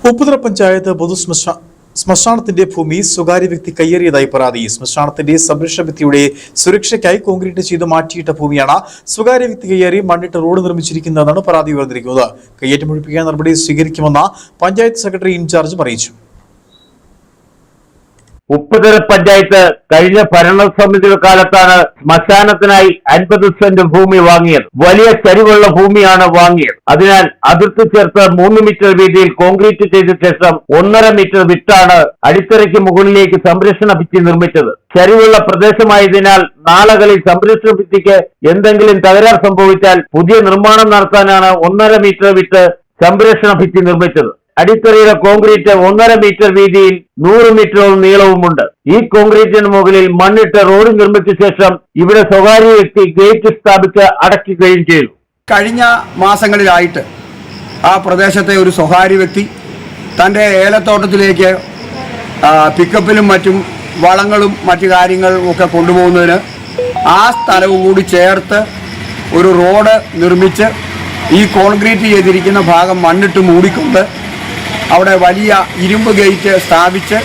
ഉപ്പുതറ പഞ്ചായത്ത് ശ്മശാനത്തിന്റെ ഭൂമി സ്വകാര്യ വ്യക്തി കയ്യേറിയതായി പരാതി. ശ്മശാനത്തിന്റെ സംരക്ഷണ ഭിത്തിയുടെ സുരക്ഷയ്ക്കായി കോൺക്രീറ്റ് ചെയ്ത് മാറ്റിയിട്ട ഭൂമിയാണ് സ്വകാര്യ വ്യക്തി കയ്യേറി മണ്ണിട്ട് റോഡ് നിർമ്മിച്ചിരിക്കുന്നതെന്നാണ് പരാതി ഉയർന്നിരിക്കുന്നത്. കയ്യേറ്റം ഒഴിപ്പിക്കാൻ നടപടി സ്വീകരിക്കുമെന്ന് പഞ്ചായത്ത് സെക്രട്ടറി ഇൻചാർജ് അറിയിച്ചു. ഉപ്പുതറ പഞ്ചായത്ത് കഴിഞ്ഞ ഭരണസമിതി കാലത്താണ് ശ്മശാനത്തിനായി 50 സെന്റ് ഭൂമി വാങ്ങിയത്. വലിയ ചരിവുള്ള ഭൂമിയാണ് വാങ്ങിയത്. അതിനാൽ അതിർത്തി ചേർത്ത് 3 മീറ്റർ വീതിയിൽ കോൺക്രീറ്റ് ചെയ്ത ശേഷം 1.5 മീറ്റർ വിട്ടാണ് അടിത്തറയ്ക്ക് മുകളിലേക്ക് സംരക്ഷണ ഭിത്തി നിർമ്മിച്ചത്. ചരിവുള്ള പ്രദേശമായതിനാൽ നാളകളിൽ സംരക്ഷണ ഭിത്തിക്ക് എന്തെങ്കിലും തകരാർ സംഭവിച്ചാൽ പുതിയ നിർമ്മാണം നടത്താനാണ് 1.5 മീറ്റർ വിട്ട് സംരക്ഷണ ഭിത്തി നിർമ്മിച്ചത്. അടിത്തറയുടെ കോൺക്രീറ്റ് 1.5 മീറ്റർ വീതിയിൽ 100 മീറ്ററോളം നീളവുമുണ്ട്. ഈ കോൺക്രീറ്റിന് മുകളിൽ മണ്ണിട്ട് റോഡ് നിർമ്മിച്ച ശേഷം ഇവിടെ സ്വകാര്യ വ്യക്തി ഗേറ്റ് സ്ഥാപിച്ച് അടയ്ക്കുകയും ചെയ്തു. കഴിഞ്ഞ മാസങ്ങളിലായിട്ട് ആ പ്രദേശത്തെ ഒരു സ്വകാര്യ വ്യക്തി തൻ്റെ ഏലത്തോട്ടത്തിലേക്ക് പിക്കപ്പിലും മറ്റും വളങ്ങളും മറ്റു കാര്യങ്ങളും ഒക്കെ കൊണ്ടുപോകുന്നതിന് ആ സ്ഥലവും കൂടി ചേർത്ത് ഒരു റോഡ് നിർമ്മിച്ച് ഈ കോൺക്രീറ്റ് ചെയ്തിരിക്കുന്ന ഭാഗം മണ്ണിട്ട് മൂടിക്കൊണ്ട് അവിടെ വലിയ ഇരുമ്പ് ഗേറ്റ് സ്ഥാപിച്ച്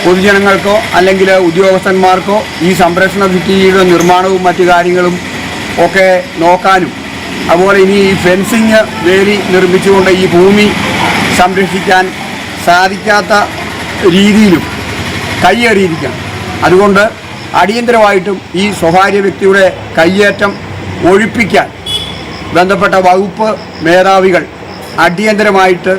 പൊതുജനങ്ങൾക്കോ അല്ലെങ്കിൽ ഉദ്യോഗസ്ഥന്മാർക്കോ ഈ സംരക്ഷണ ഭിത്തിയുടെ നിർമ്മാണവും മറ്റു കാര്യങ്ങളും ഒക്കെ നോക്കാനും അതുപോലെ ഇനി ഈ ഫെൻസിങ് വേലി നിർമ്മിച്ചുകൊണ്ട് ഈ ഭൂമി സംരക്ഷിക്കാൻ സാധിക്കാത്ത രീതിയിലും കയ്യേറിയിരിക്കണം. അതുകൊണ്ട് അടിയന്തരമായിട്ടും ഈ സ്വകാര്യ വ്യക്തിയുടെ കയ്യേറ്റം ഒഴിപ്പിക്കാൻ ബന്ധപ്പെട്ട വകുപ്പ് മേധാവികൾ അടിയന്തരമായിട്ട്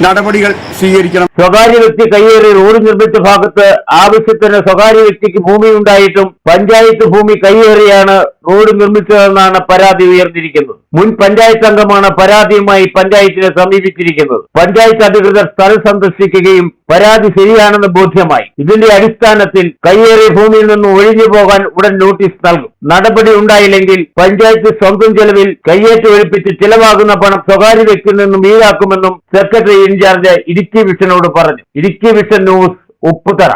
നടപടികൾ സ്വീകരിക്കണം. സ്വകാര്യ വ്യക്തി കയ്യേറി റോഡ് നിർമ്മിച്ച ഭാഗത്ത് ആവശ്യത്തിന് സ്വകാര്യ വ്യക്തിക്ക് ഭൂമി ഉണ്ടായിട്ടും പഞ്ചായത്ത് ഭൂമി കയ്യേറിയാണ് റോഡ് നിർമ്മിച്ചതെന്നാണ് പരാതി ഉയർന്നിരിക്കുന്നത്. മുൻ പഞ്ചായത്ത് അംഗമാണ് പരാതിയുമായി പഞ്ചായത്തിനെ സമീപിച്ചിരിക്കുന്നത്. പഞ്ചായത്ത് അധികൃതർ സ്ഥലം സന്ദർശിക്കുകയും പരാതി ശരിയാണെന്ന് ബോധ്യമായി. ഇതിന്റെ അടിസ്ഥാനത്തിൽ കയ്യേറിയ ഭൂമിയിൽ നിന്ന് ഒഴിഞ്ഞു പോകാൻ ഉടൻ നോട്ടീസ് നൽകും. നടപടി ഉണ്ടായില്ലെങ്കിൽ പഞ്ചായത്ത് സ്വന്തം ചെലവിൽ കയ്യേറ്റം ഒഴിപ്പിച്ച് ചിലവാകുന്ന പണം സ്വകാര്യ വ്യക്തിയിൽ നിന്നും ഈടാക്കുമെന്നും സെക്രട്ടറി ഇൻചാർജ് ഇടുക്കി വിഷനോട് പറഞ്ഞു. Idukki vision news, Upputhara.